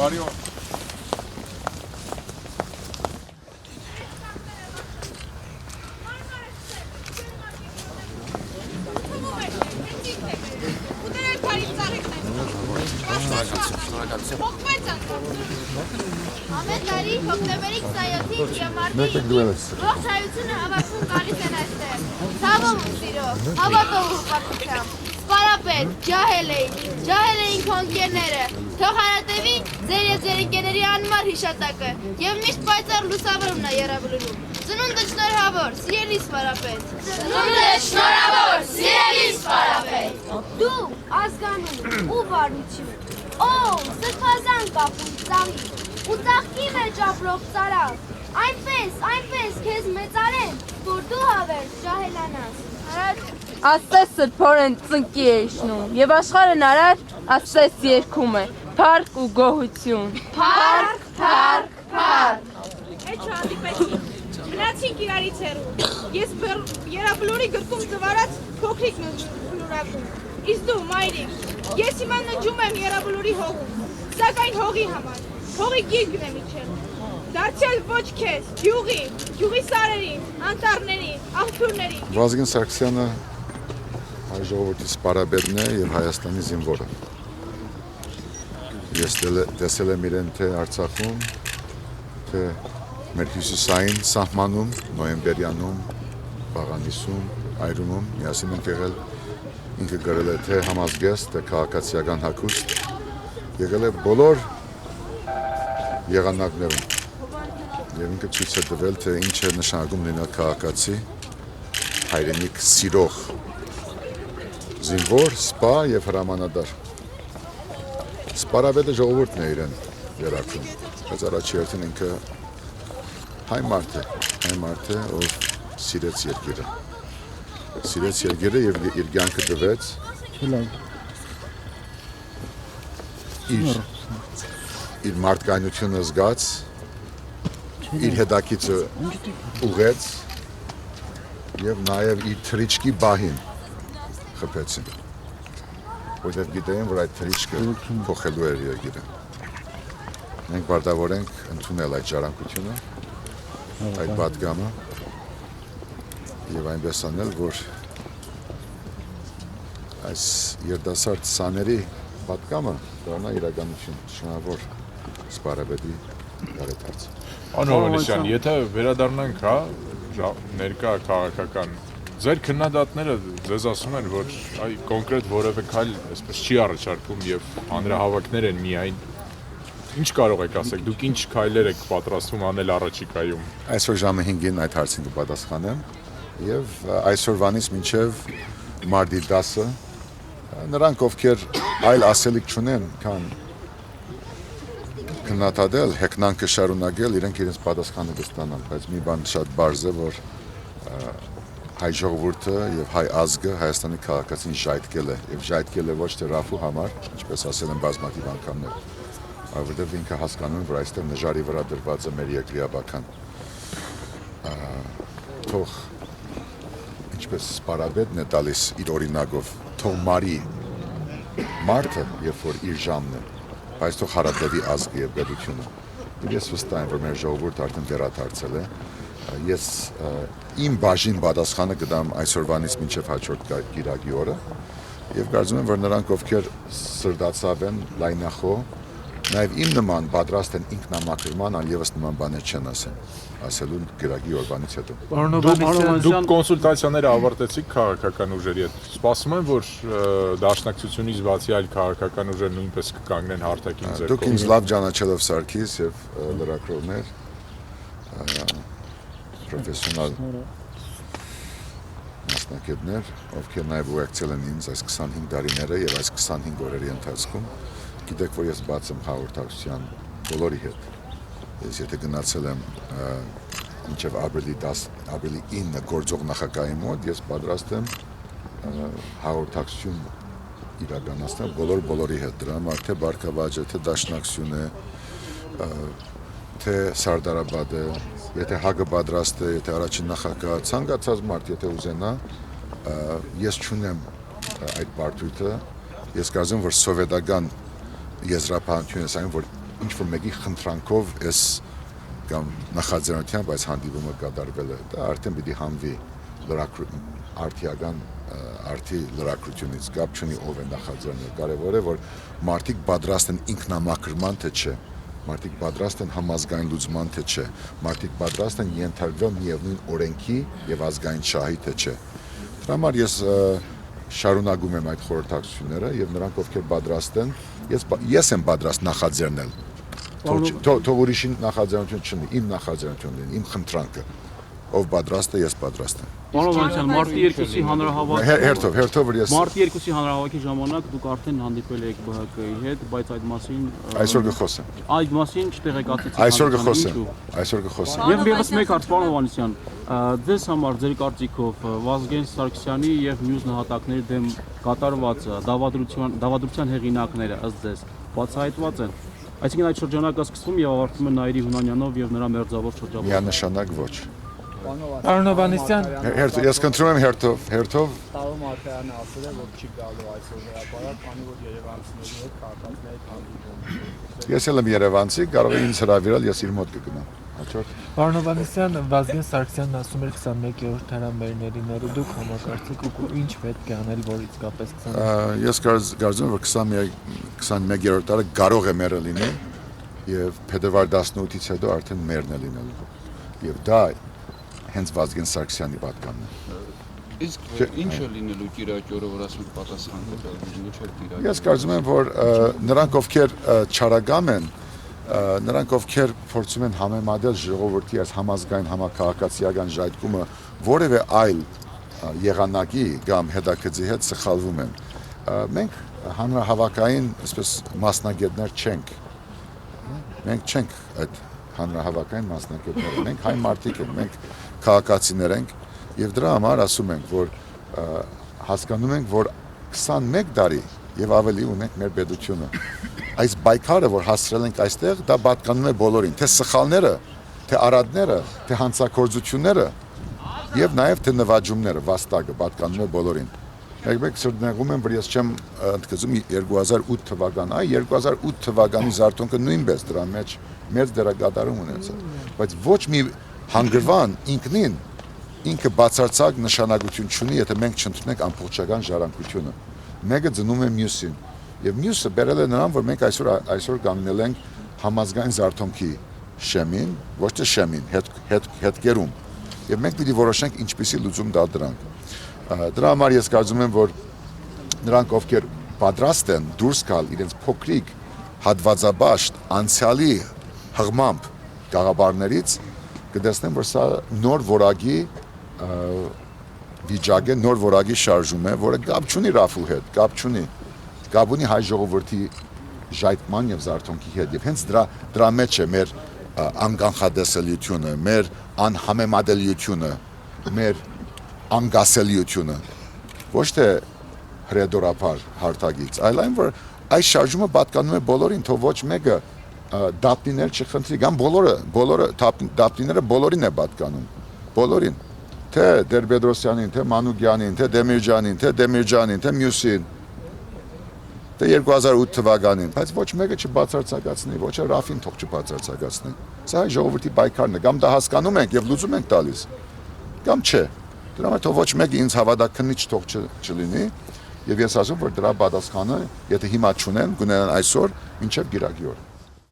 Բարի օր։ Ամեն տարի հոկտեմբերի 27-ին Կիամարտի ողջայությունը հավաքվում գալիս են այստեղ։ Ցավում ու սիրով, հավատով ու հպարտությամբ։ Սպարապետ, ջահել էին քո ընկերները։ Թող հարատևի ձեր և ձեր ընկերների անմար հիշատակը և միշտ պայծառ լուսավորումն է եռաբլուրում։ Ծնունդը շնորհավոր, սիրելի Սպարապետ։ Ծնունդը շնորհավոր, սիրելի Սպարապետ։ Դու ազգանում ու վարություն։ Օ, սրբազան կապուն ծաղի, ու ծաղկի մեջ ապրող ծարավ, այնպես քեզ մեծարեն, որ դու հավերժ ջահելանաս։ Աստես սրբորեն ծնկի է իշնում, և աշխարհն արար աստես երգում է, փառք ու գոհություն։ Փառք։ Այդ չհանդիպեցին, գնացինք իրարից հեռու, ես երաբլուրի գրկում զվարած փոքրիկ բլուրակում, իսկ դու մայրիկ, ես հիմա նջում եմ երաբլուրի հողում, սակայն հողի համար, հողի գիրկն եմ իջել, դարձյալ ոչ քեզ, գյուղի սարերի, անտառների, աղբյուրների։ Վազգեն Սարգսյանը հայ ժողովրդի սպարաբետն է և Հայաստանի զինվորը։ Ես տեսել եմ իրեն թե Արցախում, թե մեր հյուսիսային սահմանում, նոյեմբերյանում, Բաղանիսում, Այրումում, միասին ենք եղել, ինքը գրել է թե համազգեստ, թե քաղաքացիական հագուստ, եղել է բոլոր եղանակներում և ինքը ցույց է տվել, թե ինչ է նշանակում լինել քաղաքացի, հայրենիք սիրող, զինվոր, սպա և հրամանատար։ Սպարաբետը ժողովուրդն է իրեն վերագրում, բայց առաջի հերթին ինքը հայ մարդ է, ով սիրեց երկիրը և իր կյանքը տվեց իր մարդկայնությունը զգաց, իր հետաքիցը ուղեց և նաև իր թրիչքի բահին խփեցին, որտեղ գիտեին, որ այդ թրիչքը փոխելու էր երկիրը։ Մենք պարտավոր ենք ընդունել այդ ժառանգությունը, այդ պատգամը և այնպես անել, որ այս երիտասարդ սաների պատգամը դառնա իրականություն, շնորհավոր Սպարաբետի բարեդարձ։ Պարոն Հովհաննիսյան, եթե վերադառնանք, ներկա քաղաքական, ձեր քննադատները ձեզ ասում են, որ կոնկրետ որևէ քայլ այսպես չի առաջարկում և հանրահավաքներ են միայն։ Ինչ կարող եք ասեք, դուք ինչ քայլեր եք պատրաստվում անել առաջիկայում։ Այսօր ժամը 5-ին այդ հարցին կպատասխանեմ և այսօրվանից մինչև մարտի 10-ը նրանք, ովքեր այլ ասելիք չունեն, քան քննադատել, հեգնանքը շարունակել, իրենք իրենց պատասխանը կստանան, բայց մի բան շատ պարզ է, որ հայ ժողովուրդը և հայ ազգը Հայաստանի քաղաքացին ժայթքել է, և ժայթքել է ոչ թե Ռաֆու համար, ինչպես ասել են բազմաթիվ անգամներ, որովհետև ինքը հասկանում է, որ այստեղ նժարի վրա դրված է մեր երկրի ապագան։ Թող ինչպես Սպարաբետն է տալիս իր օրինակով, թող մարի մարդը, երբ որ իր ժամն է, բայց թող հարատևի ազգը և պետությունը։ Ես վստահ եմ, որ մեր ժողովուրդը արդեն վերադարձել է։ Ես իմ բաժին պատասխանը կտամ այսօրվանից մինչև հաջորդ կիրակի օրը և կարծում եմ, որ նրանք, ովքեր սրտացավ են, լայնախոհ, նաև իմ նման պատրաստ են ինքնամաքրման, այլևս նման բաներ չեն ասելու կիրակի օրվանից հետո։ Դուք կոնսուլտացիաները ավարտեցիք քաղաքական ուժերի հետ։ Սպասում եմ, որ դաշնակցությունից բացի այլ քաղաքական ուժեր նույնպես կկանգնեն հարթակին ձեռքով։ Դուք ինձ լավ ճանաչելով Սարգիս և լրագրողներ, պրոֆեսիոնալ մասնակիցներ, ովքեր նաև ուղեկցել են ինձ այս 25 տարիները և այս 25 օրերի ընթացքում, գիտեք, որ ես բաց եմ հաղորդակցության բոլորի հետ։ Ես եթե գնացել եմ մինչև ապրիլի 9 գործող նախագահի մոտ, ես պատրաստ եմ հաղորդակցություն իրականացնել բոլորի հետ, դրա համար թե Բարգավաճը, թե Դաշնակցությունը, թե Սարդարապետը, եթե ՀԱԿ-ը պատրաստ է, եթե առաջին նախագահը, ցանկացած մարդ, եթե ուզենա, ես չունեմ այդ բարդույթը, ես կարծում եմ, որ սովետական եզրափակությունը, որ ինչ որ մեկի խնդրանքով էս կամ նախաձեռնությամբ այս հանդիպումը կատարվել է, դա արդեն պիտի հանվի արդիական արդի լրակրությունից, կապ չունի ով է նախաձեռնել, կարևոր է, որ մարդիկ պատրաստ են ինքնամաքրման, թե չէ, մարդիկ պատրաստ են համազգային լուծման, թե չէ, մարդիկ պատրաստ են ենթարկվել միևնույն օրենքի եւ ազգային շահի, թե չէ։ Դրա համար ես շարունակում եմ այդ խորհրդակցությունները եւ նրանք ովքեր պատրաստ են, ես եմ պատրաստ նախաձեռնել։ Թող ուրիշին նախաձեռնություն չունի, իմ նախաձեռնությունն է, իմ խնդրանքը։ Ով պատրաստ է, ես պատրաստ եմ։ Պարոն Վանեսյան, մարտի 2-ի հանրահավաքի Հերթով որ ես Մարտի 2-ի հանրահավաքի ժամանակ դուք արդեն հանդիպել եք ԲՀԿ-ի հետ, բայց այդ մասին այսօր կխոսեմ։ այդ մասին չտեղեկացեցիք։ Այսօր կխոսեմ։ Եվ եւս մեկ հարց, պարոն Վանեսյան, ձեզ համար ձեր կարծիքով Վազգեն Սարգսյանի եւ մյուս նահատակների դեմ կատարված դավադրության հեղինակները ըստ ձեզ բացահայտված են։ Այսինքն այդ շրջանակը սկսվում եւ ավարտվում է Նաիրի Հունանյանով եւ նրա մերձավոր շրջապատով։ Միանշանակ ոչ։ Պարոն Հովհաննիսյան, Ես կընտրում եմ հերթով։ Տարում Արքայանը ասել է, որ չի գալու այսօր հրապարակ, քանի որ երևանցիների հետ քաղաքացիների հանդիպում։ Ես էլ եմ երևանցի, կարող է ինձ հրավիրել, ես իր մոտ կգնամ։ Հաջորդ։ Պարոն Հովհաննիսյան, Վազգեն Սարգսյանն ասում էր 21-րդ հրամերներին, դուք համակարծիք ու ինչ պետք է անել, որ իսկապես 20 Ես կարծում եմ, որ 21-րդ տարը կարող է մերը լինի եւ փետրվար 18-ից հետո արդեն մերն է լինելու։ Եվ դա հենց Վազգեն Սարգսյանի պատկանն է։ Իսկ ինչ է լինելու Կիրակի օրը, որ ասում եք պատասխան կտալ, ինչ է Կիրակի։ Ես կարծում եմ, որ նրանք ովքեր չարագամ են, նրանք ովքեր փորձում են համեմատել ժողովրդի այս համազգային համաքաղաքացիական ժայթքումը որևէ այլ եղանակի կամ հետաքրքրի հետ սխալվում են։ Մենք հանրահավաքային, այսպես մասնագետներ չենք։ Մենք չենք այդ հանրահավաքային մասնագետները, մենք հայ մարդիկ ենք, մենք քաղաքացիներ ենք եւ դրա համար ասում ենք, որ հասկանում ենք, որ 21 տարի եւ ավելի ունենք մեր պետությունը։ Այս բայկարը, որ հասցրել ենք այստեղ, դա պատկանում է բոլորին, թե սխալները, թե արադները, թե հանցագործությունները եւ նաեւ թե նվաճումները, վաստակը պատկանում է բոլորին։ Մեկ սրտնեղում եմ, որ ես չեմ ընդգծում 2008 թվական, 2008 թվականի զարթոնքը նույնպես դրա մեջ մեծ դերակատարում ունեցավ, բայց ոչ մի հանգրվան ինքը բացարձակ նշանակություն չունի, եթե մենք չընդունենք ամբողջական ժառանգությունը։ Մեկը ծնում է մյուսին, եւ մյուսը բերել է նրան, որ մենք այսօր կանգնել ենք համազգային զարթոնքի շեմին, ոչ թե շեմին, հետքերում, եւ մենք պիտի որոշենք ինչպիսի լուծում տալ դրանք։ Դրա համար ես կարծում եմ, որ նրանք ովքեր պատրաստ են դուրս գալ իրենց փոքրիկ հատվածաբաշտ անցյալի հղմամբ գաղափարներից, կտեսնեմ, որ սա նոր որակի վիճակ է, նոր որակի շարժում է, որը կապ չունի Ռաֆու հետ, կապ ունի հայ ժողովրդի ժայթման եւ զարթոնքի հետ, եւ հենց դրա մեջ է մեր անկանխատեսելիությունը, մեր անհամեմատելիությունը, մեր անգասելիությունը, ոչ թե հրեդորապար հարթակից, այլ այն, որ այս շարժումը պատկանում է բոլորին, թող ոչ մեկը դապտիներ չխնդրի, կամ բոլորը դապտիները բոլորին է պատկանում, բոլորին, թե Տեր-Պետրոսյանին, թե Մանուկյանին, թե Դեմիրճանին, թե մյուսին, թե 2008 թվականին, բայց ոչ մեկը չբացարձակացնի, ոչ Ռաֆին թող չբացարձակացնի, սա հայ ժողովրդի պայքարն է, կամ դա հասկանում ենք եւ լուծում ենք տալիս, կամ չէ, դրա համար թող ոչ մեկը ինձ հավատաքննիչ թող չլինի, եւ ես ասում, որ դրա պատասխանը, եթե հիմա չունեն, կունենան այսօր, մինչեւ Կիրակի օրը։